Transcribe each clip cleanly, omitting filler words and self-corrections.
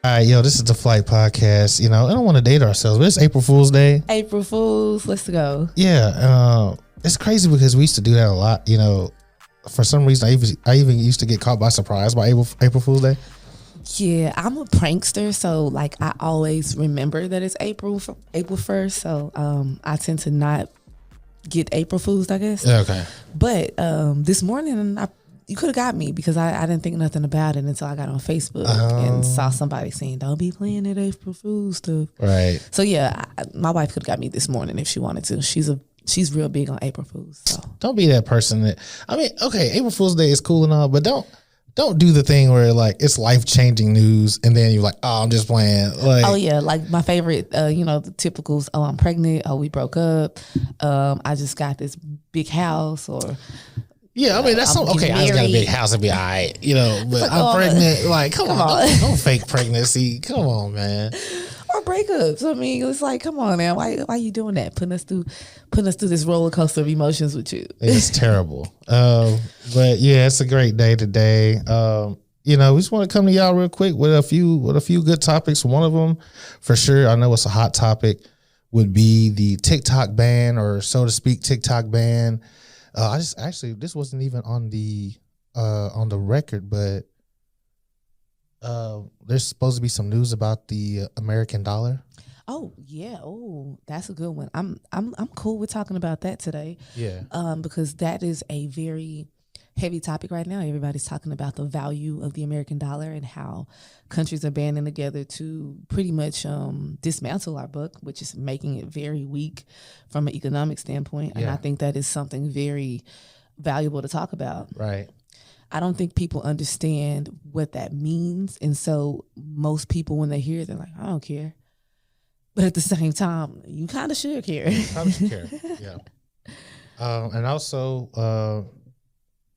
All right, yo, this is the Flight Podcast. You know, I don't want to date ourselves, but it's April Fool's Day. April Fools, let's go. Yeah, it's crazy because we used to do that a lot. You know, for some reason, I even used to get caught by surprise by April Fool's Day. Yeah, I'm a prankster, so like I always remember that it's April 1st. So I tend to not get April Fools, I guess. Okay. But this morning, you could have got me because I didn't think nothing about it until I got on Facebook and saw somebody saying, "Don't be playing that April Fool's stuff." Right. So yeah, my wife could have got me this morning if she wanted to. She's real big on April Fools. So Don't be that person that. I mean, okay, April Fool's Day is cool and all, but don't do the thing where like it's life-changing news and then you're like, oh, I'm just playing. Like, oh yeah, like my favorite, the typicals. Oh, I'm pregnant. Oh, we broke up. I just got this big house. Or yeah, I mean that's okay. I just got a big house and be all right, but like, I'm pregnant. Like, come on. Don't fake pregnancy. Come on, man. or breakups. I mean, it's like, come on, man. Why you doing that? Putting us through this roller coaster of emotions with you. It's terrible. But yeah, it's a great day today. We just want to come to y'all real quick with a few good topics. One of them, for sure, I know it's a hot topic, would be the TikTok ban, or so to speak, TikTok ban. This wasn't even on the record, but there's supposed to be some news about the American dollar. Oh yeah. Oh, that's a good one. I'm cool with talking about that today. Yeah. Because that is a very heavy topic right now. Everybody's talking about the value of the American dollar and how countries are banding together to pretty much dismantle our buck, which is making it very weak from an economic standpoint. Yeah. And I think that is something very valuable to talk about. Right. I don't think people understand what that means. And so most people, when they hear it, they're like, I don't care. But at the same time, you kind of should care. Probably should care. Yeah. And also,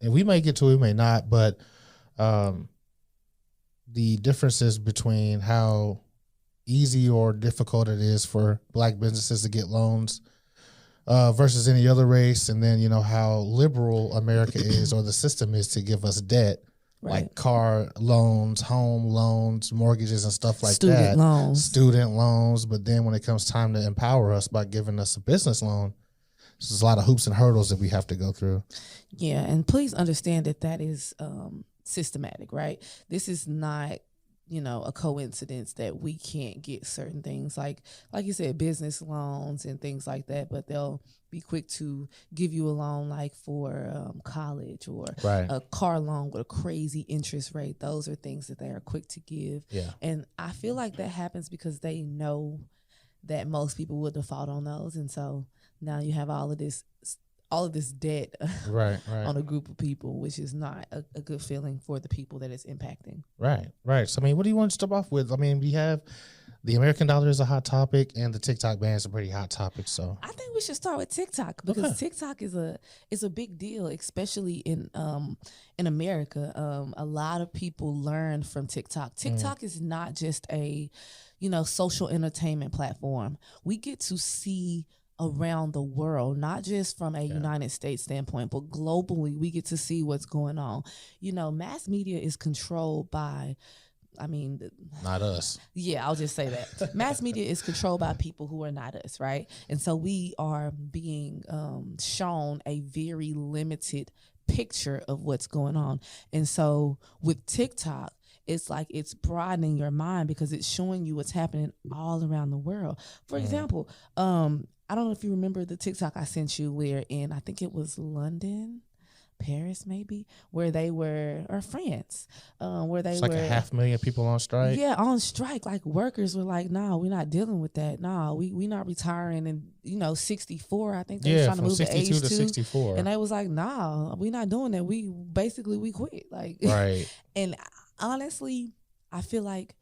and we may get to it, we may not, but the differences between how easy or difficult it is for Black businesses to get loans versus any other race, and then how liberal America is, or the system is, to give us debt. Right. Like car loans, home loans, mortgages, and stuff like that. Student loans. But then when it comes time to empower us by giving us a business loan, there's a lot of hoops and hurdles that we have to go through. Yeah, and please understand that is systematic, right? This is not, a coincidence that we can't get certain things like you said, business loans and things like that, but they'll be quick to give you a loan like for college, or right. a car loan with a crazy interest rate. Those are things that they are quick to give. Yeah. And I feel like that happens because they know that most people will default on those. And so now you have all of this debt right. on a group of people, which is not a good feeling for the people that it's impacting. Right. So, I mean, what do you want to start off with? I mean, we have the American dollar is a hot topic, and the TikTok ban is a pretty hot topic. So I think we should start with TikTok, because TikTok is a big deal, especially in America. A lot of people learn from TikTok. TikTok is not just a, social entertainment platform. We get to see around the world, not just from a United States standpoint, but globally, we get to see what's going on. Mass media is controlled by, not us. Yeah, I'll just say that. Mass media is controlled by people who are not us, right? And so we are being shown a very limited picture of what's going on. And so with TikTok, it's like it's broadening your mind because it's showing you what's happening all around the world. For example, I don't know if you remember the TikTok I sent you where in, I think it was London, Paris maybe, where they were, or France, where they were. It's like 500,000 people on strike. Yeah, on strike. Like workers were like, nah, we're not dealing with that. Nah, we not retiring. And 64, I think they were trying to move the age to 64. And they was like, nah, we not doing that. We quit. Like, right. And honestly, I feel like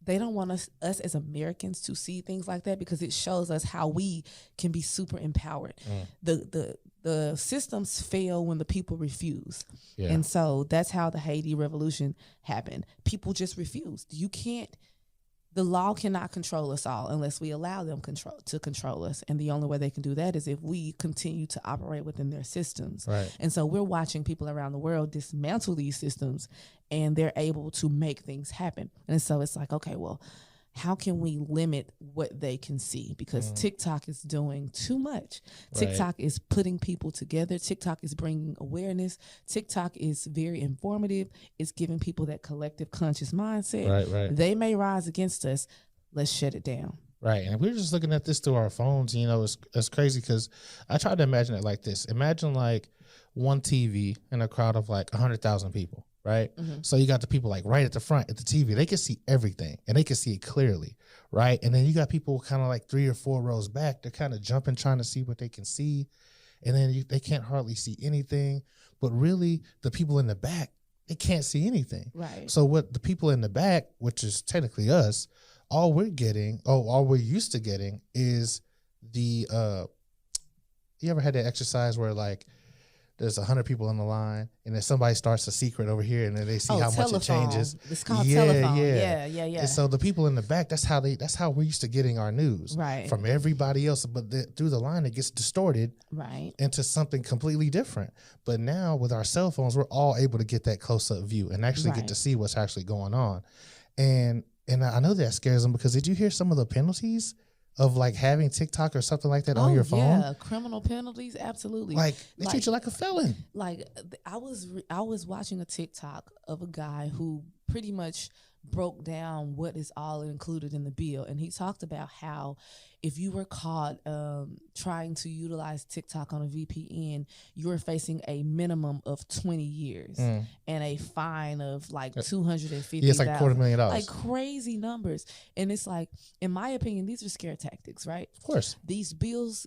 they don't want us as Americans to see things like that, because it shows us how we can be super empowered. The systems fail when the people refuse. Yeah. And so that's how the Haiti Revolution happened. People just refused. You can't the law cannot control us all unless we allow them to control us. And the only way they can do that is if we continue to operate within their systems. Right. And so we're watching people around the world dismantle these systems, and they're able to make things happen. And so it's like, okay, well, how can we limit what they can see? Because TikTok is doing too much. Right. TikTok is putting people together. TikTok is bringing awareness. TikTok is very informative. It's giving people that collective conscious mindset. Right. They may rise against us. Let's shut it down. Right. And we're just looking at this through our phones. You know, it's crazy because I try to imagine it like this. Imagine like one TV in a crowd of like 100,000 people. Right. Mhm. So you got the people like right at the front at the TV. They can see everything and they can see it clearly. Right. And then you got people kind of like 3 or 4 rows back. They're kind of jumping, trying to see what they can see. And then they can't hardly see anything. But really, the people in the back, they can't see anything. Right. So what the people in the back, which is technically us, all we're used to getting is the, you ever had that exercise where like, there's 100 people in the line, and then somebody starts a secret over here, and then they see how telephone. much it changes. It's called telephone. Yeah. And so the people in the back, that's how we're used to getting our news, Right. from everybody else. But through the line, it gets distorted, Right. into something completely different. But now with our cell phones, we're all able to get that close up view and actually get Right. to see what's actually going on. And I know that scares them, because did you hear some of the penalties of like having TikTok or something like that on your phone? Yeah, criminal penalties, absolutely. Like they treat you like a felon. Like I was watching a TikTok of a guy who pretty much broke down what is all included in the bill, and he talked about how if you were caught trying to utilize TikTok on a VPN, you were facing a minimum of 20 years and a fine of like $250,000. Yeah, it's like $250,000. Like crazy numbers. And it's like, in my opinion, these are scare tactics, right? Of course. These bills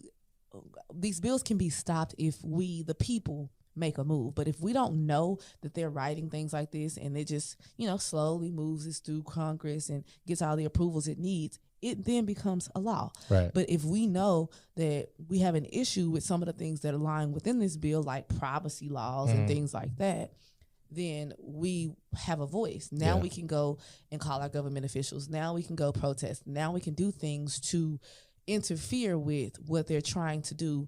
can be stopped if we, the people, make a move. But if we don't know that they're writing things like this, and it just, slowly moves this through Congress and gets all the approvals it needs, it then becomes a law. Right. But if we know that we have an issue with some of the things that align within this bill, like privacy laws and things like that, then we have a voice. Now we can go and call our government officials. Now we can go protest. Now we can do things to interfere with what they're trying to do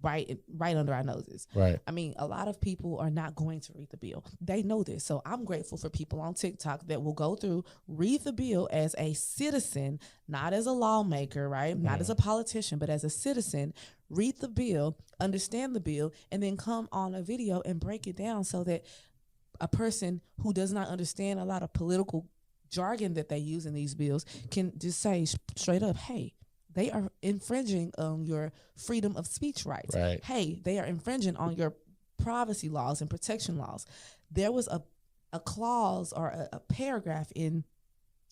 right under our noses. Right. I mean, a lot of people are not going to read the bill. They know this. So I'm grateful for people on TikTok that will go through, read the bill as a citizen, not as a lawmaker, right? Not as a politician, but as a citizen, read the bill, understand the bill, and then come on a video and break it down so that a person who does not understand a lot of political jargon that they use in these bills can just say straight up, hey, they are infringing on your freedom of speech rights. Right. Hey, they are infringing on your privacy laws and protection laws. There was a clause or a paragraph in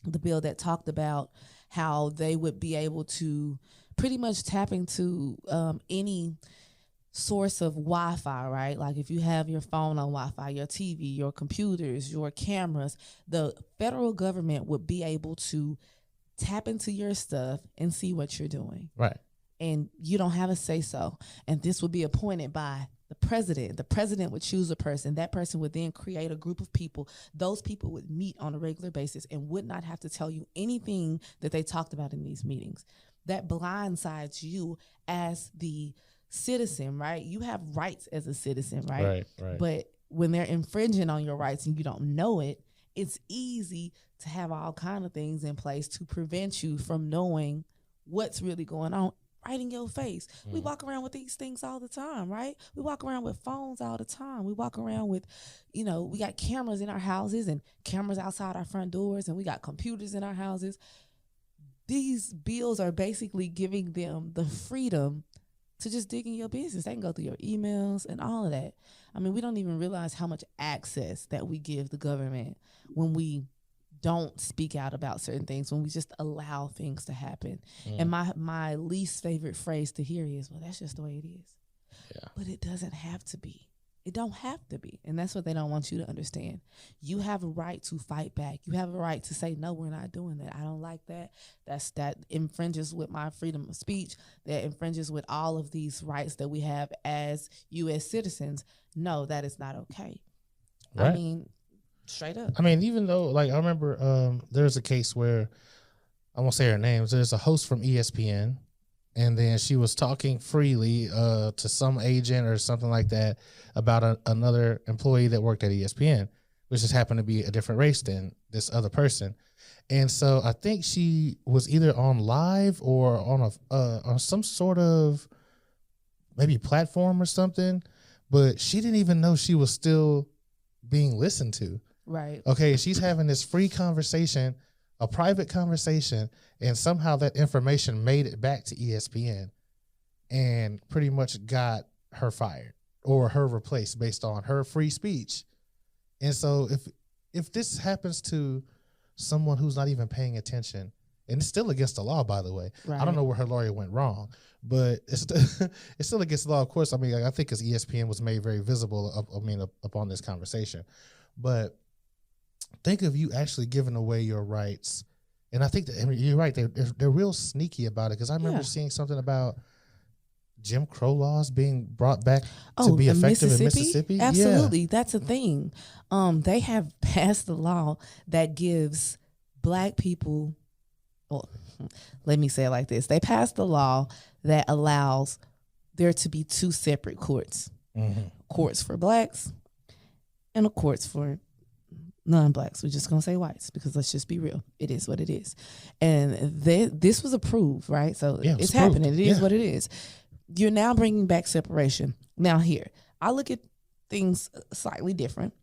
the bill that talked about how they would be able to pretty much tap into any source of Wi-Fi, right? Like if you have your phone on Wi-Fi, your TV, your computers, your cameras, the federal government would be able to tap into your stuff and see what you're doing. Right. And you don't have a say-so. And this would be appointed by the president. The president would choose a person. That person would then create a group of people. Those people would meet on a regular basis and would not have to tell you anything that they talked about in these meetings. That blindsides you as the citizen, right? You have rights as a citizen, right? Right. But when they're infringing on your rights and you don't know it, it's easy to have all kind of things in place to prevent you from knowing what's really going on right in your face. We walk around with these things all the time, right? We walk around with phones all the time. We walk around with, we got cameras in our houses and cameras outside our front doors, and we got computers in our houses. These bills are basically giving them the freedom to just dig in your business. They can go through your emails and all of that. I mean, we don't even realize how much access that we give the government when we don't speak out about certain things, when we just allow things to happen. And my least favorite phrase to hear is, well, that's just the way it is. Yeah. But it doesn't have to be. It don't have to be. And that's what they don't want you to understand. You have a right to fight back. You have a right to say, no, we're not doing that. I don't like that. That infringes with my freedom of speech. That infringes with all of these rights that we have as U.S. citizens. No, that is not okay. Right. I mean, straight up. I mean, even though, like, I remember there's a case where I won't say her name. There's a host from ESPN, and then she was talking freely to some agent or something like that about another employee that worked at ESPN, which just happened to be a different race than this other person. And so I think she was either on live or on some sort of maybe platform or something, but she didn't even know she was still being listened to. Right. Okay, she's having this free conversation, a private conversation, and somehow that information made it back to ESPN and pretty much got her fired or her replaced based on her free speech. And so if this happens to someone who's not even paying attention, and it's still against the law, by the way. Right. I don't know where her lawyer went wrong, but it's still against the law. Of course, I mean, I think because ESPN was made very visible, upon this conversation. But think of you actually giving away your rights. And I think that, you're right. They're real sneaky about it, because I remember seeing something about Jim Crow laws being brought back to be effective in Mississippi. Absolutely. Yeah. That's a thing. They have passed a law that gives black people, well, let me say it like this. They passed a law that allows there to be two separate courts. Mm-hmm. Courts for blacks and a courts for non-blacks. We're just going to say whites, because let's just be real. It is what it is. And this was approved, right? So it's happening. It is what it is. You're now bringing back separation. Now here, I look at things slightly different.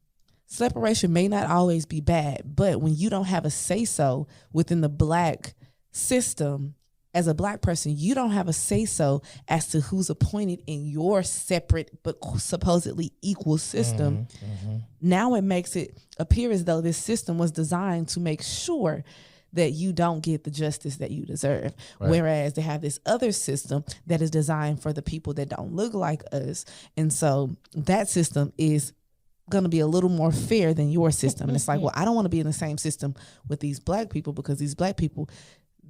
Separation may not always be bad, but when you don't have a say-so within the black system, as a black person, you don't have a say-so as to who's appointed in your separate but supposedly equal system. Mm-hmm. Now it makes it appear as though this system was designed to make sure that you don't get the justice that you deserve. Right. Whereas they have this other system that is designed for the people that don't look like us. And so that system is going to be a little more fair than your system. And it's like, well, I don't want to be in the same system with these black people, because these black people,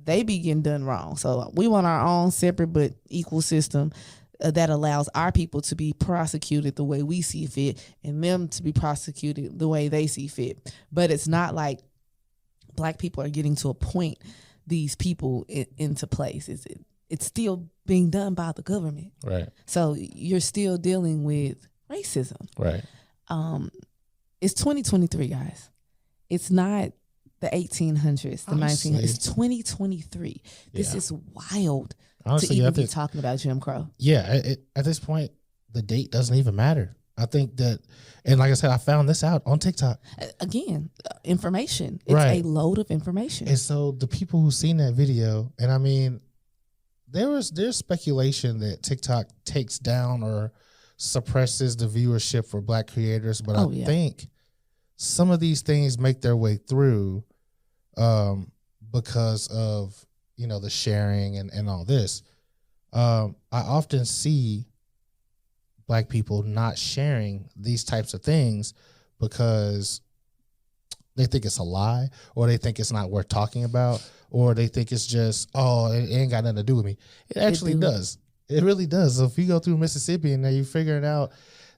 they be getting done wrong. So we want our own separate but equal system that allows our people to be prosecuted the way we see fit and them to be prosecuted the way they see fit. But it's not like black people are getting to appoint these people into place. It's still being done by the government. Right. So you're still dealing with racism. Right. It's 2023, guys. It's not the 1800s, the 1900s. It's 2023. This is wild. Honestly, to even be talking about Jim Crow. Yeah. At this point, the date doesn't even matter. I think that, and like I said, I found this out on TikTok. Again, information. It's a load of information. And so the people who seen that video, and I mean, there's speculation that TikTok takes down or suppresses the viewership for black creators, but I think some of these things make their way through because of, the sharing and all this. I often see black people not sharing these types of things because they think it's a lie, or they think it's not worth talking about, or they think it's just, it ain't got nothing to do with me. It actually does. It really does. So if you go through Mississippi and you're figuring out,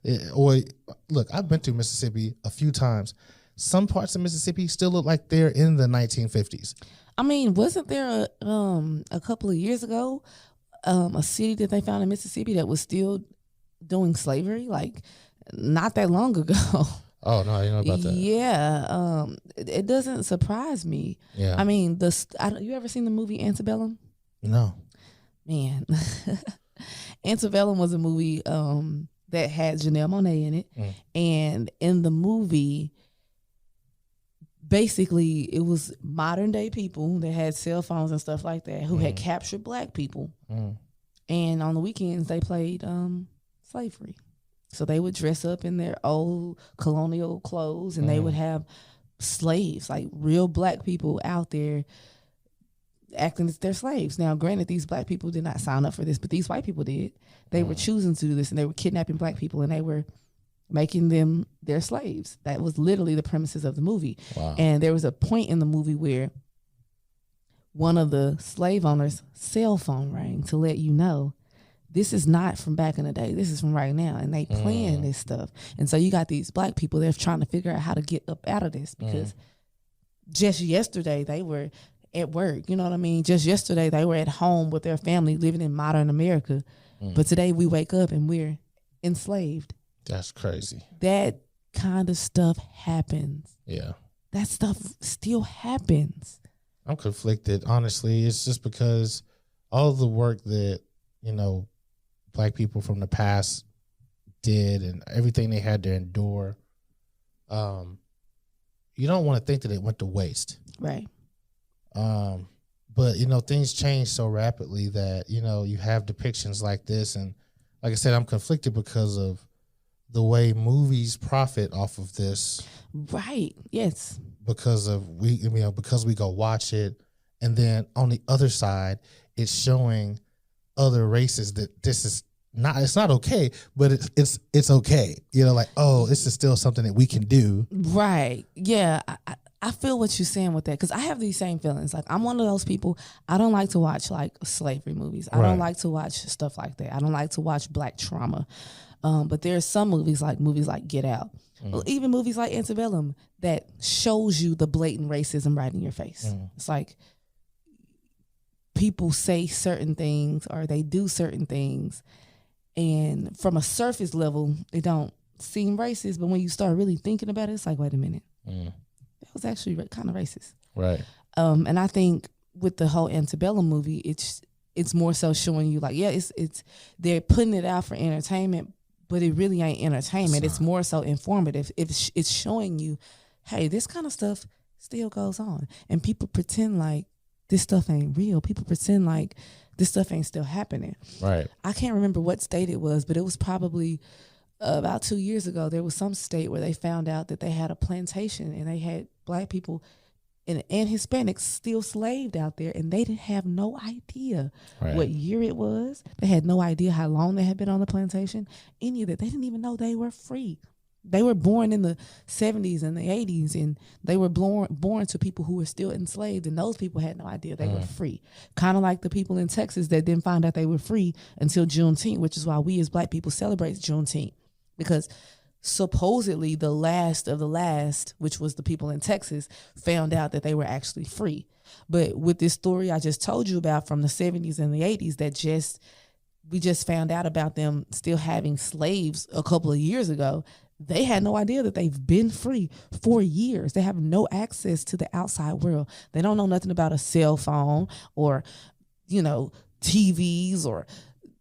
look, I've been through Mississippi a few times. Some parts of Mississippi still look like they're in the 1950s. I mean, wasn't there a couple of years ago a city that they found in Mississippi that was still doing slavery, like not that long ago? Oh no, I didn't know about that. Yeah, it doesn't surprise me. Yeah, I mean, you ever seen the movie Antebellum? No, man. Antebellum was a movie that had Janelle Monáe in it, and in the movie, basically, it was modern day people that had cell phones and stuff like that who had captured black people, and on the weekends they played slavery. So they would dress up in their old colonial clothes, and they would have slaves, like real black people out there acting as their slaves. Now, granted, these black people did not sign up for this, but these white people did. They were choosing to do this, and they were kidnapping black people, and they were making them their slaves. That was literally the premises of the movie. Wow. And there was a point in the movie where one of the slave owners' cell phone rang to let you know this is not from back in the day. This is from right now. And they playing this stuff. And so you got these black people, they're trying to figure out how to get up out of this, because just yesterday they were at work. You know what I mean? Just yesterday, they were at home with their family living in modern America. But today we wake up and we're enslaved. That's crazy. That kind of stuff happens. Yeah. That stuff still happens. I'm conflicted. Honestly, it's just because all of the work that, Black people from the past did and everything they had to endure, you don't want to think that it went to waste. Right. But, things change so rapidly that, you have depictions like this. And like I said, I'm conflicted because of the way movies profit off of this. Right. Yes. Because we go watch it. And then on the other side, it's showing other races that this is not, it's not okay, but it's okay. This is still something that we can do. Right. Yeah. I feel what you're saying with that because I have these same feelings. Like, I'm one of those people, I don't like to watch like slavery movies. I don't like to watch stuff like that. I don't like to watch Black trauma. But there's some movies like Get Out, even movies like Antebellum that shows you the blatant racism right in your face. It's like people say certain things or they do certain things, and from a surface level, it don't seem racist. But when you start really thinking about it, it's like, wait a minute, that was actually kind of racist. Right. And I think with the whole Antebellum movie, it's more so showing you like, yeah, it's they're putting it out for entertainment, but it really ain't entertainment. It's more so informative. It's showing you, hey, this kind of stuff still goes on, and people pretend like this stuff ain't real. People pretend like this stuff ain't still happening. Right. I can't remember what state it was, but it was probably about 2 years ago. There was some state where they found out that they had a plantation and they had Black people and Hispanics still slaved out there, and they didn't have no idea what year it was. They had no idea how long they had been on the plantation. Any of that. They didn't even know they were free. They were born in the 70s and the 80s, and they were born to people who were still enslaved, and those people had no idea they were free. Kind of like the people in Texas that didn't find out they were free until Juneteenth, which is why we as Black people celebrate Juneteenth, because supposedly the last of the last, which was the people in Texas, found out that they were actually free. But with this story I just told you about from the 70s and the 80s we just found out about them still having slaves a couple of years ago, they had no idea that they've been free for years. They have no access to the outside world. They don't know nothing about a cell phone or, TVs or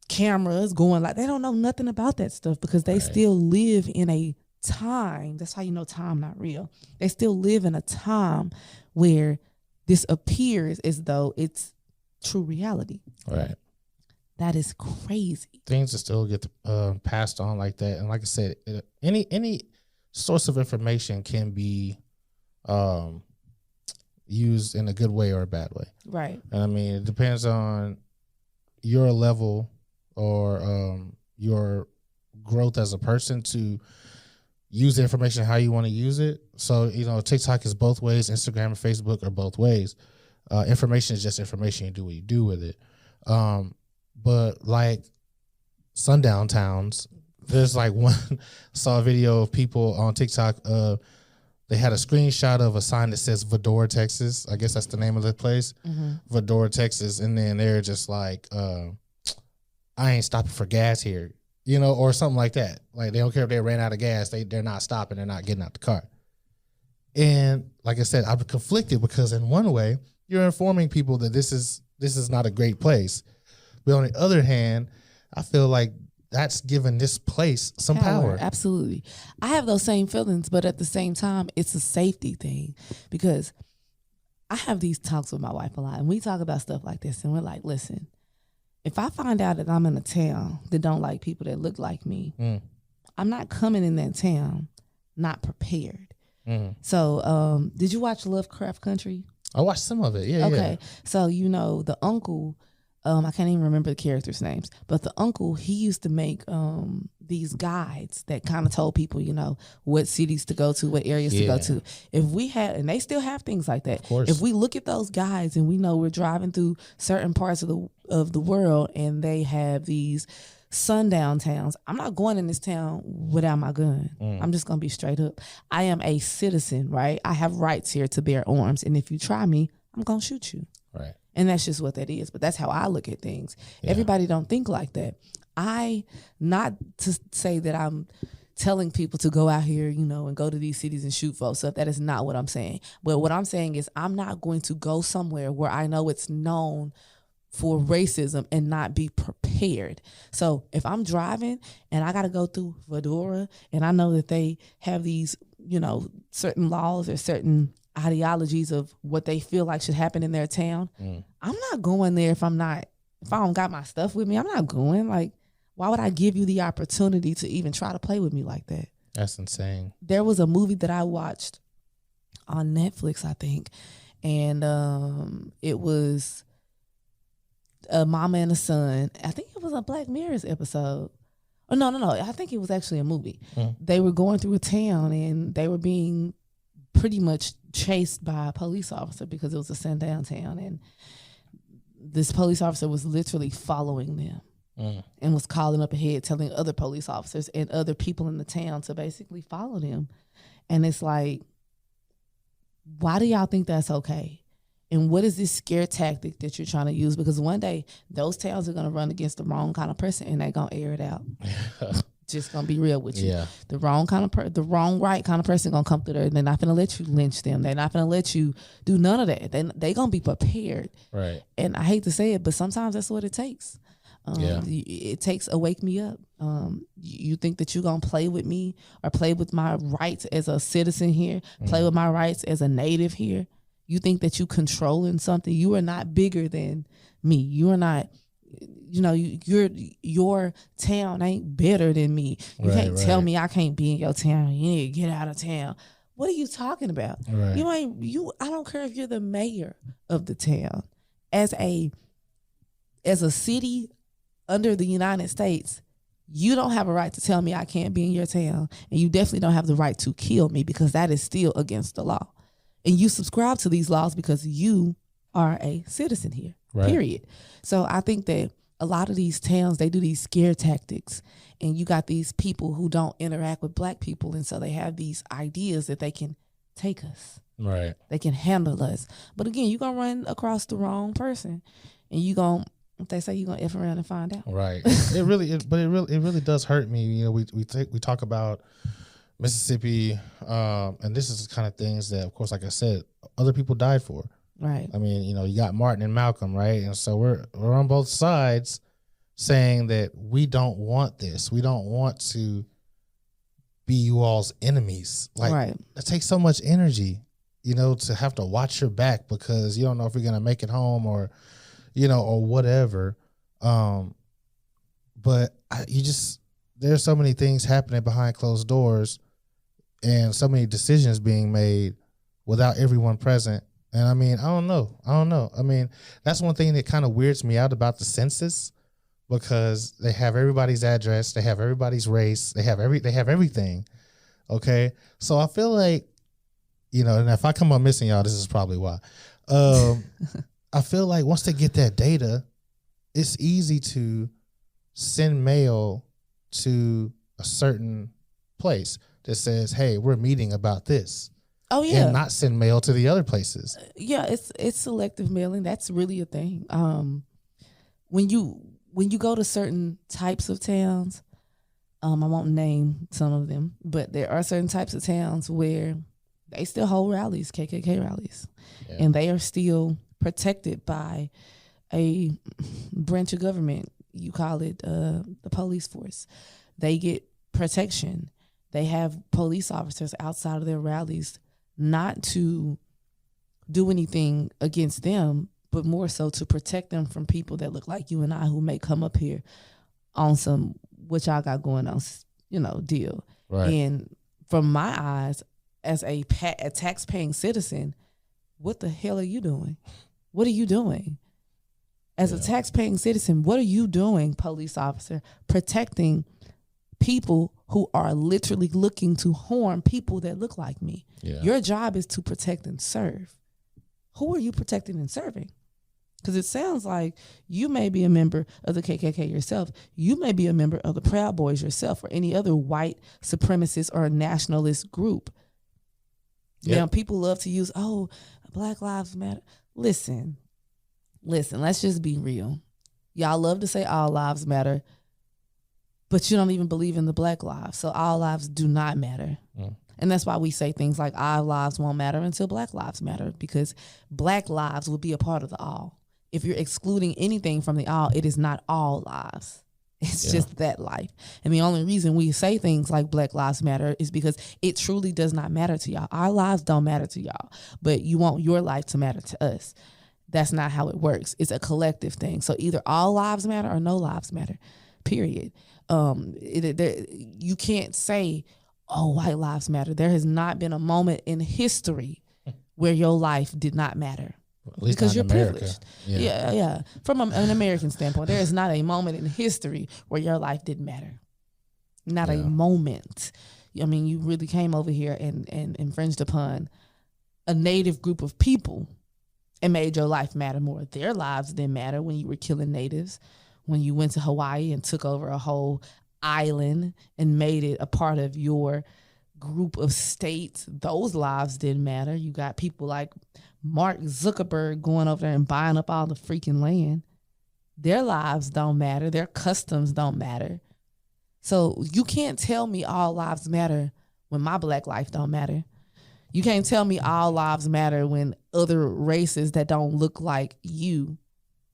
cameras going like, they don't know nothing about that stuff because they still live in a time. That's how you know time not real. They still live in a time where this appears as though it's true reality. Right. That is crazy. Things that still get passed on like that. And like I said, any source of information can be used in a good way or a bad way. Right. And I mean, it depends on your level or your growth as a person to use the information how you want to use it. So, TikTok is both ways. Instagram and Facebook are both ways. Information is just information. You do what you do with it. But like sundown towns, there's like saw a video of people on TikTok. They had a screenshot of a sign that says Vador, Texas. I guess that's the name of the place, Vador, Texas. And then they're just like, I ain't stopping for gas here, or something like that. Like they don't care if they ran out of gas. They're not stopping. They're not getting out the car. And like I said, I'm conflicted because in one way you're informing people that this is not a great place. But on the other hand, I feel like that's given this place some power. Absolutely. I have those same feelings, but at the same time, it's a safety thing because I have these talks with my wife a lot, and we talk about stuff like this, and we're like, listen, if I find out that I'm in a town that don't like people that look like me, I'm not coming in that town not prepared. So did you watch Lovecraft Country? I watched some of it. Yeah. Okay. Yeah. So, the uncle, I can't even remember the characters' names, but the uncle, he used to make these guides that kind of told people, what cities to go to, what areas to go to. If we had, and they still have things like that. Of course. If we look at those guides and we know we're driving through certain parts of the world and they have these sundown towns, I'm not going in this town without my gun. I'm just going to be straight up. I am a citizen, right? I have rights here to bear arms. And if you try me, I'm going to shoot you. Right. And that's just what that is. But that's how I look at things. Yeah. Everybody don't think like that. Not to say that I'm telling people to go out here, and go to these cities and shoot folks up. That is not what I'm saying. But what I'm saying is I'm not going to go somewhere where I know it's known for racism and not be prepared. So if I'm driving and I got to go through Fedora and I know that they have these, certain laws or certain ideologies of what they feel like should happen in their town, I'm not going there if I don't got my stuff with me. I'm not going. Like, why would I give you the opportunity to even try to play with me like that? That's insane. There was a movie that I watched on Netflix, I think, and it was a mama and a son. I think it was a Black Mirror's episode. Oh, no. I think it was actually a movie. They were going through a town and they were being pretty much chased by a police officer because it was a sundown town, and this police officer was literally following them and was calling up ahead, telling other police officers and other people in the town to basically follow them. And it's like, why do y'all think that's okay? And what is this scare tactic that you're trying to use? Because one day those towns are going to run against the wrong kind of person and they're going to air it out. Just going to be real with you. Yeah. The wrong right kind of person going to come through there. They're not going to let you lynch them. They're not going to let you do none of that. They're going to be prepared. Right. And I hate to say it, but sometimes that's what it takes. It takes a wake me up. You think that you're going to play with me or play with my rights as a citizen here, play with my rights as a native here. You think that you controlling something. You are not bigger than me. You are not, your town ain't better than me. You can't tell me I can't be in your town. You need to get out of town. What are you talking about? Right. I don't care if you're the mayor of the town. As a city under the United States, you don't have a right to tell me I can't be in your town. And you definitely don't have the right to kill me, because that is still against the law. And you subscribe to these laws because you are a citizen here, period. So I think that a lot of these towns, they do these scare tactics, and you got these people who don't interact with Black people, and so they have these ideas that they can take us. Right. They can handle us. But again, you're going to run across the wrong person, and you're going to, if they say, you're going to F around and find out. Right. It really does hurt me. We talk about Mississippi, and this is the kind of things that, of course, like I said, other people died for. Right. I mean, you got Martin and Malcolm, right? And so we're on both sides saying that we don't want this. We don't want to be you all's enemies. Like, it takes so much energy, to have to watch your back because you don't know if you're going to make it home or whatever. But there's so many things happening behind closed doors and so many decisions being made without everyone present. And I mean, I don't know. I mean, that's one thing that kind of weirds me out about the census, because they have everybody's address, they have everybody's race, they have everything. Okay. So I feel like, and if I come up missing, y'all, this is probably why. I feel like once they get that data, it's easy to send mail to a certain place that says, hey, we're meeting about this. Oh, yeah. And not send mail to the other places. Yeah, it's selective mailing. That's really a thing. When you go to certain types of towns, I won't name some of them, but there are certain types of towns where they still hold rallies, KKK rallies, and they are still protected by a branch of government. You call it the police force. They get protection. They have police officers outside of their rallies, not to do anything against them, but more so to protect them from people that look like you and I, who may come up here on some what y'all got going on, deal. Right. And from my eyes, as a tax-paying citizen, what the hell are you doing? What are you doing? As a tax-paying citizen, what are you doing, police officer, protecting people who are literally looking to harm people that look like me? Yeah. Your job is to protect and serve. Who are you protecting and serving? Because it sounds like you may be a member of the KKK yourself. You may be a member of the Proud Boys yourself, or any other white supremacist or nationalist group. Yep. Now, people love to use, Black Lives Matter. Listen, let's just be real. Y'all love to say all lives matter, but you don't even believe in the Black lives. So all lives do not matter. And that's why we say things like our lives won't matter until Black lives matter, because Black lives will be a part of the all. If you're excluding anything from the all, it is not all lives. It's just that life. And the only reason we say things like Black Lives Matter is because it truly does not matter to y'all. Our lives don't matter to y'all, but you want your life to matter to us. That's not how it works. It's a collective thing. So either all lives matter or no lives matter, period. You can't say, oh, white lives matter. There has not been a moment in history where your life did not matter. Because you're privileged. Yeah. From an American standpoint, there is not a moment in history where your life didn't matter. Not a moment. I mean, you really came over here and infringed upon a native group of people and made your life matter more. Their lives didn't matter when you were killing natives, when you went to Hawaii and took over a whole island and made it a part of your group of states. Those lives didn't matter. You got people like Mark Zuckerberg going over there and buying up all the freaking land. Their lives don't matter. Their customs don't matter. So you can't tell me all lives matter when my Black life don't matter. You can't tell me all lives matter when other races that don't look like you,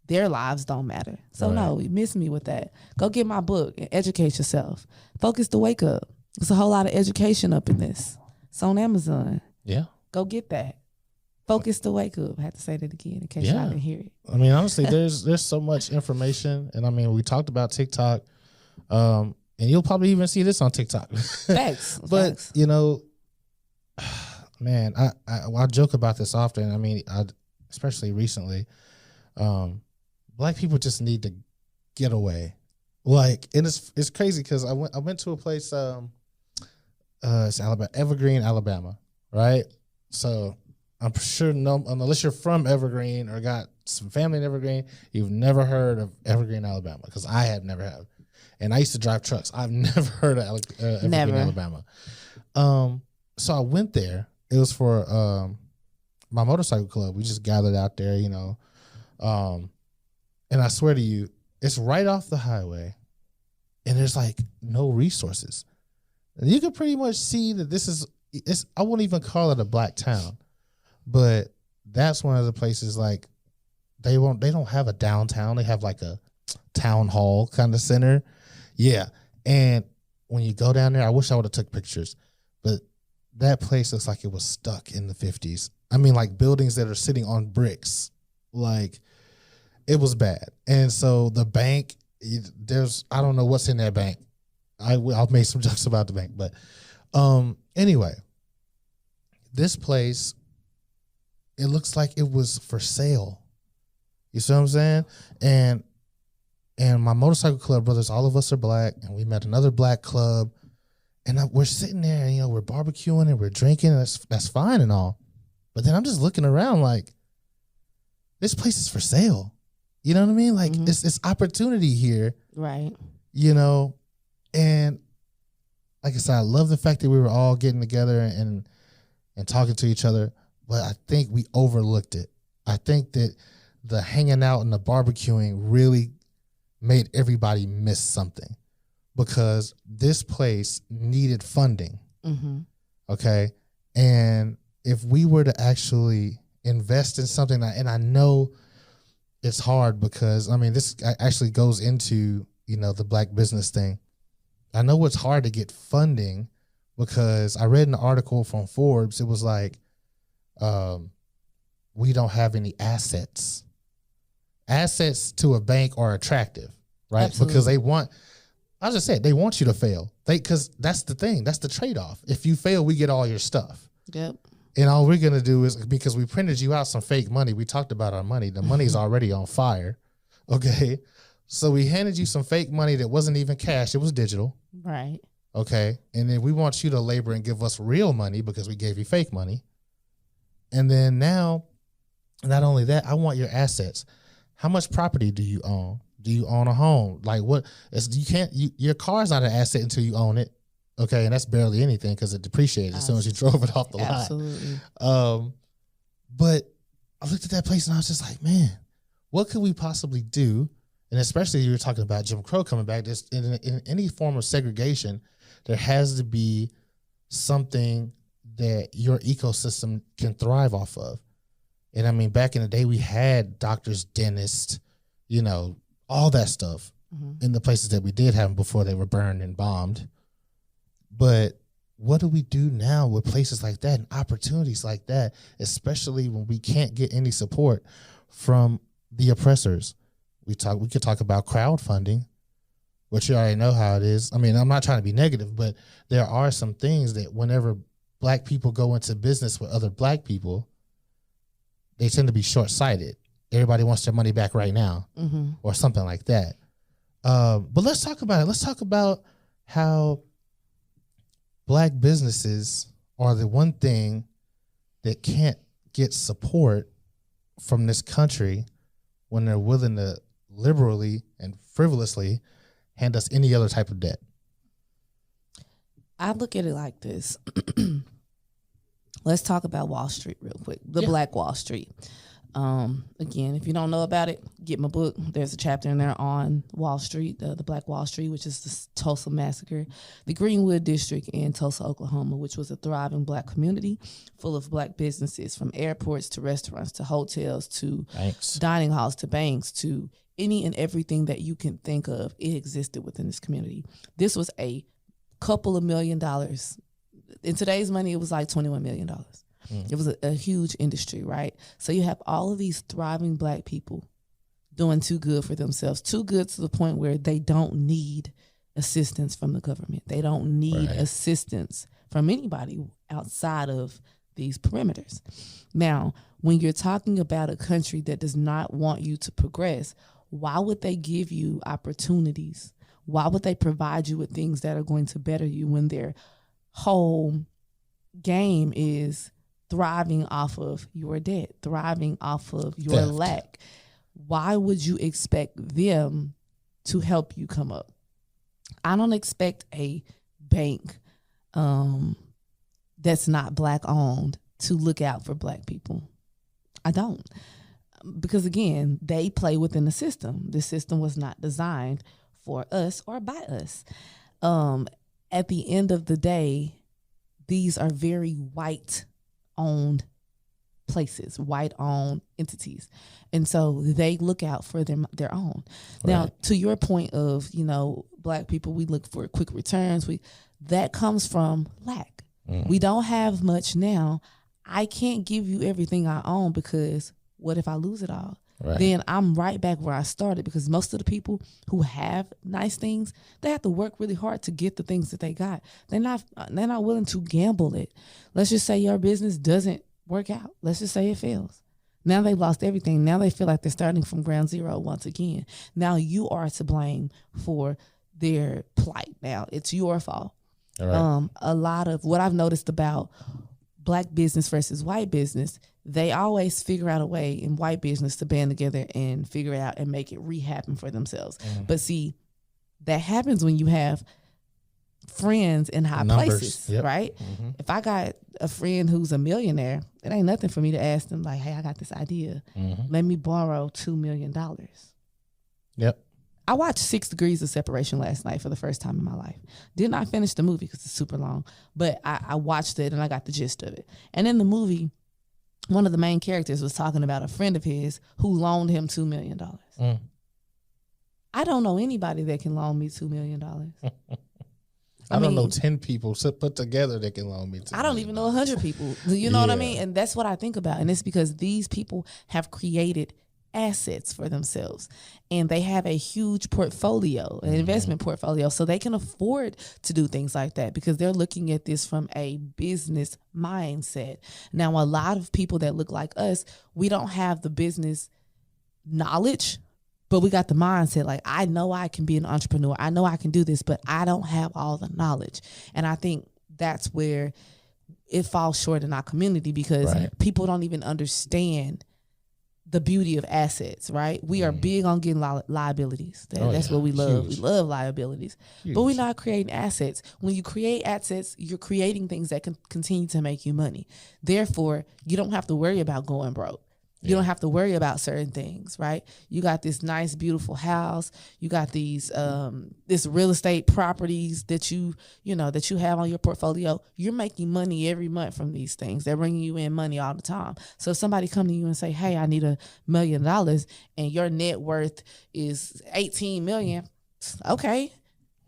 their lives don't matter. So no, you miss me with that. Go get my book and educate yourself. Focus to Wake Up. There's a whole lot of education up in this. It's on Amazon. Yeah. Go get that. Focus to Wake Up. I had to say that again in case y'all didn't hear it. I mean, honestly, there's so much information. And I mean, we talked about TikTok. And you'll probably even see this on TikTok. Facts. But, Facts. you know, man, I joke about this often. I mean, especially recently, Black people just need to get away. Like, and it's crazy because I went to a place, it's Alabama, Evergreen, Alabama, right? So I'm sure unless you're from Evergreen or got some family in Evergreen, you've never heard of Evergreen, Alabama, because I have never have. And I used to drive trucks. I've never heard of Evergreen, Alabama. So I went there. It was for my motorcycle club. We just gathered out there, you know. And I swear to you, it's right off the highway, and there's like no resources. And you can pretty much see that I wouldn't even call it a Black town, but that's one of the places like they don't have a downtown. They have like a town hall kind of center. Yeah. And when you go down there, I wish I would have took pictures, but that place looks like it was stuck in the 50s. I mean, like buildings that are sitting on bricks, like it was bad. And so the bank, I don't know what's in that bank. I'll make some jokes about the bank, but anyway, this place, it looks like it was for sale. You see what I'm saying? And my motorcycle club brothers, all of us are Black, and we met another Black club, and we're sitting there, and, you know, we're barbecuing and we're drinking, and that's fine and all. But then I'm just looking around like, this place is for sale. You know what I mean? Like, it's opportunity here. Right. You know, and like I said, I love the fact that we were all getting together and talking to each other, but I think we overlooked it. I think that the hanging out and the barbecuing really made everybody miss something, because this place needed funding. Okay. And if we were to actually invest in something, and I know it's hard because, I mean, this actually goes into, you know, the Black business thing. I know it's hard to get funding because I read an article from Forbes. It was like, we don't have any assets. Assets to a bank are attractive, right? Absolutely. Because they want, I just said, they want you to fail. Because that's the thing. That's the trade-off. If you fail, we get all your stuff. Yep. And all we're going to do is, because we printed you out some fake money, we talked about our money. The money's already on fire. Okay. So we handed you some fake money that wasn't even cash. It was digital. Right. Okay. And then we want you to labor and give us real money because we gave you fake money. And then now, not only that, I want your assets. How much property do you own? Do you own a home? Like what? Your car's not an asset until you own it. Okay. And that's barely anything because it depreciates as soon as you drove it off the lot. Absolutely. But I looked at that place and I was just like, man, what could we possibly do? And especially you were talking about Jim Crow coming back. Just in any form of segregation, there has to be something that your ecosystem can thrive off of. And I mean, back in the day, we had doctors, dentists, you know, all that stuff in the places that we did have them before they were burned and bombed. But what do we do now with places like that and opportunities like that, especially when we can't get any support from the oppressors? We could talk about crowdfunding, which you already know how it is. I mean, I'm not trying to be negative, but there are some things that whenever black people go into business with other black people, they tend to be short-sighted. Everybody wants their money back right now or something like that. But let's talk about it. Let's talk about how black businesses are the one thing that can't get support from this country when they're willing to liberally and frivolously hand us any other type of debt. I look at it like this. Let's talk about Wall Street real quick. The Black Wall Street. Again, if you don't know about it, get my book. There's a chapter in there on Wall Street, the Black Wall Street, which is the Tulsa Massacre, the Greenwood District in Tulsa, Oklahoma, which was a thriving black community full of black businesses, from airports to restaurants to hotels to dining halls to banks to any and everything that you can think of. It existed within this community. This was a couple of $1 million. In today's money, it was like $21 million. It was a huge industry, right? So you have all of these thriving black people doing too good for themselves, too good to the point where they don't need assistance from the government. They don't need assistance from anybody outside of these perimeters. Now, when you're talking about a country that does not want you to progress, why would they give you opportunities? Why would they provide you with things that are going to better you when their whole game is thriving off of your debt, thriving off of your lack? Why would you expect them to help you come up? I don't expect a bank that's not black owned to look out for black people. I don't. Because again, they play within the system. The system was not designed for us or by us. At the end of the day, these are very white-owned places, white-owned entities. And so they look out for their own. Now, to your point of, you know, black people, we look for quick returns. That comes from lack. We don't have much now. I can't give you everything I own because what if I lose it all? Then I'm right back where I started, because most of the people who have nice things, they have to work really hard to get the things that they got. They're not willing to gamble it. Let's just say your business doesn't work out. Let's just say it fails. Now they've lost everything. Now they feel like they're starting from ground zero once again. Now you are to blame for their plight. Now it's your fault. A lot of what I've noticed about black business versus white business, they always figure out a way in white business to band together and figure it out and make it re-happen for themselves. But see, that happens when you have friends in high places, right? If I got a friend who's a millionaire, it ain't nothing for me to ask them like, hey, I got this idea. Let me borrow $2 million. I watched 6 Degrees of Separation last night for the first time in my life. Did not finish the movie because it's super long, but I watched it and I got the gist of it. And in the movie, one of the main characters was talking about a friend of his who loaned him $2 million. I don't know anybody that can loan me $2 million. I don't know 10 people put together that can loan me $2 million. I don't even know 100 people. You know what I mean? And that's what I think about. And it's because these people have created assets for themselves, and they have a huge portfolio, an investment portfolio, so they can afford to do things like that because they're looking at this from a business mindset. Now, a lot of people that look like us, we don't have the business knowledge, but we got the mindset like, I know I can be an entrepreneur, I know I can do this, but I don't have all the knowledge. And I think that's where it falls short in our community, because people don't even understand the beauty of assets, right? We are big on getting liabilities. That's what we love. Huge. We love liabilities. Huge. But we're not creating assets. When you create assets, you're creating things that can continue to make you money. Therefore, you don't have to worry about going broke. You don't have to worry about certain things, right? You got this nice, beautiful house. You got these this real estate properties that you have on your portfolio. You're making money every month from these things. They're bringing you in money all the time. So if somebody come to you and say, "Hey, I need $1 million," and your net worth is 18 million, okay.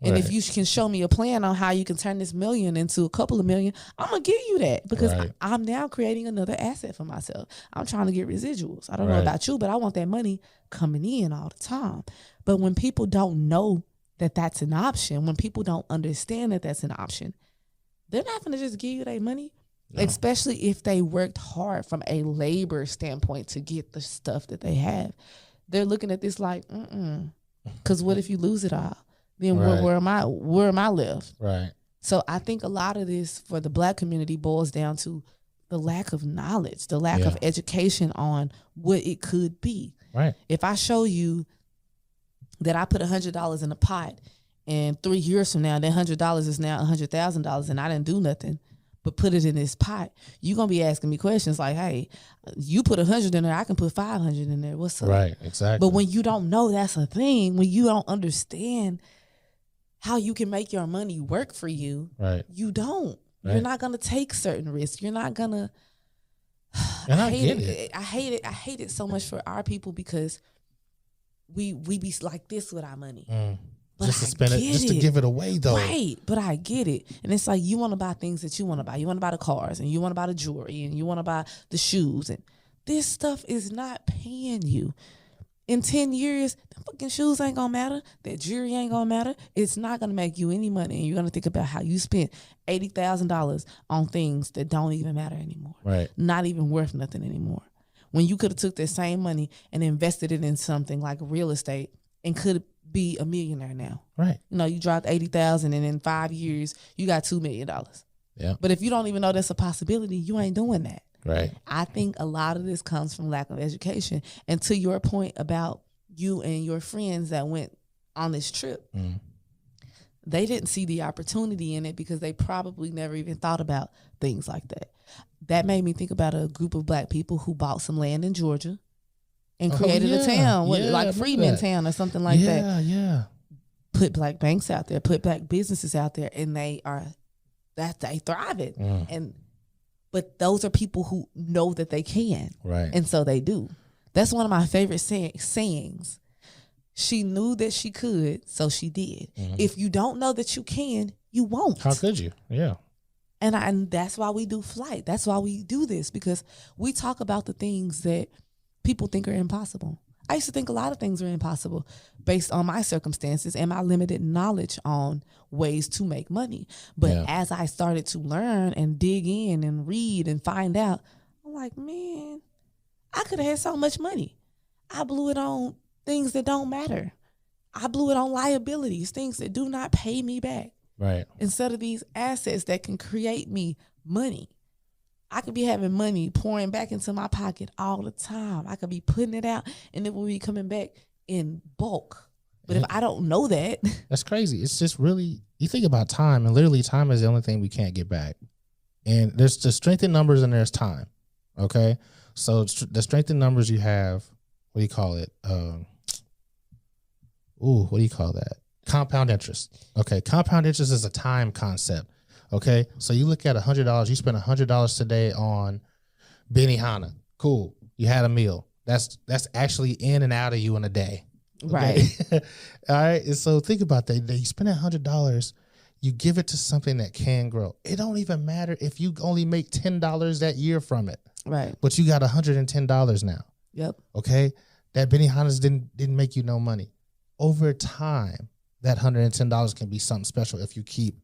And if you can show me a plan on how you can turn this million into a couple of million, I'm going to give you that because I'm now creating another asset for myself. I'm trying to get residuals. I don't know about you, but I want that money coming in all the time. But when people don't know that that's an option, when people don't understand that that's an option, they're not going to just give you their money, especially if they worked hard from a labor standpoint to get the stuff that they have. They're looking at this like, because what if you lose it all? Then where am I left? Right. So I think a lot of this for the Black community boils down to the lack of knowledge, the lack of education on what it could be. Right. If I show you that I put $100 in a pot and 3 years from now, that $100 is now $100,000 and I didn't do nothing but put it in this pot, you're going to be asking me questions like, hey, you put 100 in there, I can put 500 in there. What's up? Right, exactly. But when you don't know that's a thing, when you don't understand how you can make your money work for you, you don't. Right. You're not going to take certain risks. You're not going to. And I get it. I hate it. I hate it so much for our people because we be like this with our money. But just to spend it, just to give it away, though. Right, but I get it. And it's like you want to buy things that you want to buy. You want to buy the cars, and you want to buy the jewelry, and you want to buy the shoes. And this stuff is not paying you. In 10 years, the fucking shoes ain't gonna matter. That jewelry ain't gonna matter. It's not gonna make you any money. And you're gonna think about how you spent $80,000 on things that don't even matter anymore. Right. Not even worth nothing anymore. When you could have took that same money and invested it in something like real estate and could be a millionaire now. Right. You dropped $80,000 and in 5 years you got $2 million. Yeah. But if you don't even know that's a possibility, you ain't doing that. Right. I think a lot of this comes from lack of education. And to your point about you and your friends that went on this trip, they didn't see the opportunity in it because they probably never even thought about things like that. That made me think about a group of Black people who bought some land in Georgia and created a town, like Freeman Town or something like that. Yeah. Put Black banks out there, put Black businesses out there, and they thrive it. But those are people who know that they can. Right. And so they do. That's one of my favorite sayings. She knew that she could, so she did. If you don't know that you can, you won't. How could you? Yeah. And that's why we do Flight. That's why we do this, because we talk about the things that people think are impossible. I used to think a lot of things were impossible based on my circumstances and my limited knowledge on ways to make money. But as I started to learn and dig in and read and find out, I'm like, man, I could have had so much money. I blew it on things that don't matter. I blew it on liabilities, things that do not pay me back. Right. Instead of these assets that can create me money. I could be having money pouring back into my pocket all the time. I could be putting it out and it will be coming back in bulk. But if I don't know that. That's crazy. It's just really, you think about time, and literally time is the only thing we can't get back. And there's the strength in numbers and there's time. Okay. So the strength in numbers you have, what do you call it? What do you call that? Compound interest. Okay. Compound interest is a time concept. Okay, so you look at $100. You spend $100 today on Benihana. Cool, you had a meal. That's actually in and out of you in a day. Okay? Right. All right. And so think about that. You spend $100. You give it to something that can grow. It don't even matter if you only make $10 that year from it. Right. But you got $110 now. Yep. Okay. That Benihana's didn't make you no money. Over time, that $110 can be something special if you keep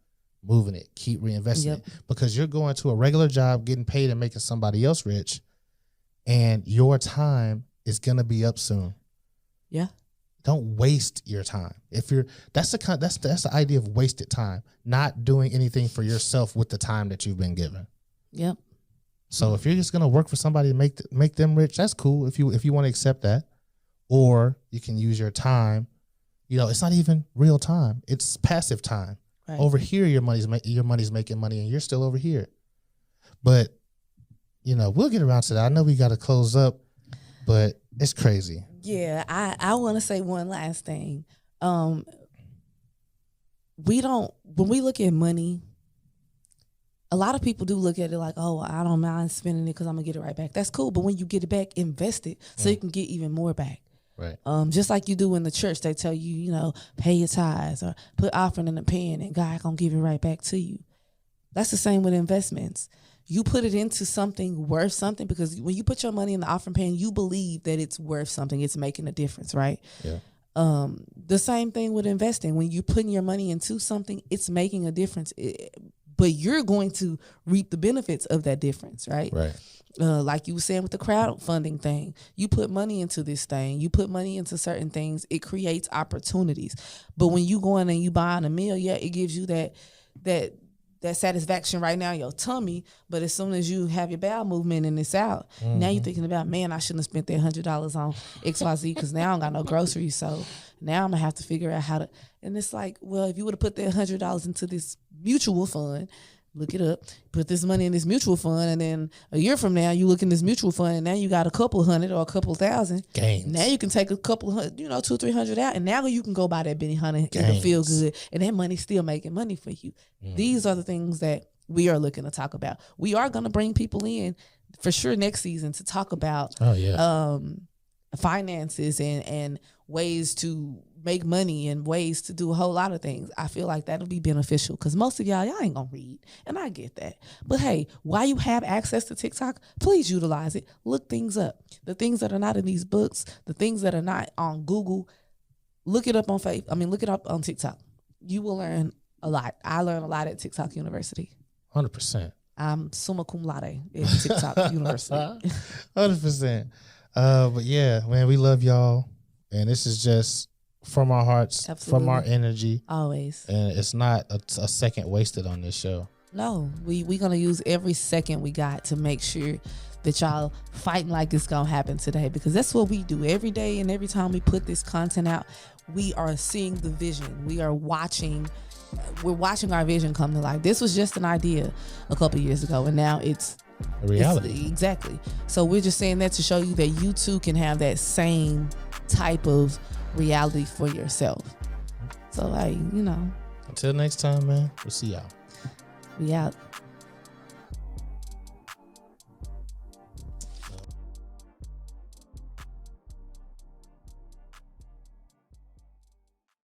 moving it, keep reinvesting it, because you're going to a regular job, getting paid and making somebody else rich, and your time is gonna be up soon. Yeah. Don't waste your time. That's the idea of wasted time, not doing anything for yourself with the time that you've been given. Yep. So if you're just gonna work for somebody to make them rich, that's cool. If you want to accept that, or you can use your time. It's not even real time; it's passive time. Right. Over here, your money's making money, and you're still over here. But we'll get around to that. I know we got to close up. but it's crazy. Yeah, I want to say one last thing. When we look at money, a lot of people do look at it like, oh, I don't mind spending it because I'm gonna get it right back. That's cool, but when you get it back, invest it so you can get even more back. Right. Just like you do in the church, they tell you, you know, pay your tithes or put offering in the pen, and God gonna give it right back to you. That's the same with investments. You put it into something worth something, because when you put your money in the offering pan, you believe that it's worth something. It's making a difference, right? Yeah. The same thing with investing. When you're putting your money into something, it's making a difference. But you're going to reap the benefits of that difference, right? Right. Like you were saying with the crowdfunding thing, you put money into this thing, you put money into certain things, it creates opportunities. But when you go in and you buy a meal, yeah, it gives you that satisfaction right now in your tummy. But as soon as you have your bowel movement and it's out, now you're thinking about, man, I shouldn't have spent that $100 on XYZ because now I don't got no groceries. So now I'm gonna have to figure out how to. And it's like, well, if you would have put that $100 into this mutual fund, look it up, put this money in this mutual fund, and then a year from now you look in this mutual fund and now you got a couple hundred or a couple thousand gains. Now you can take a couple hundred, $200-300 out, and now you can go buy that Benny Hunter and it'll feel good, and that money's still making money for you. These are the things that we are looking to talk about. We are going to bring people in for sure next season to talk about finances and ways to make money and ways to do a whole lot of things. I feel like that'll be beneficial because most of y'all ain't gonna read, and I get that. But hey, while you have access to TikTok, please utilize it. Look things up. The things that are not in these books, the things that are not on Google, look it up on look it up on TikTok. You will learn a lot. I learned a lot at TikTok University. 100%. I'm summa cum laude at TikTok University. 100%. But yeah, man, we love y'all, and this is just from our hearts, from our energy, always. And it's not a second wasted on this show. No, we're gonna use every second we got to make sure that y'all fighting like it's gonna happen today, because that's what we do every day, and every time we put this content out, we are seeing the vision. We're watching our vision come to life. This was just an idea a couple years ago, and now it's a reality. Exactly. So we're just saying that to show you that you too can have that same type of reality for yourself. So until next time, man, we'll see y'all. We out.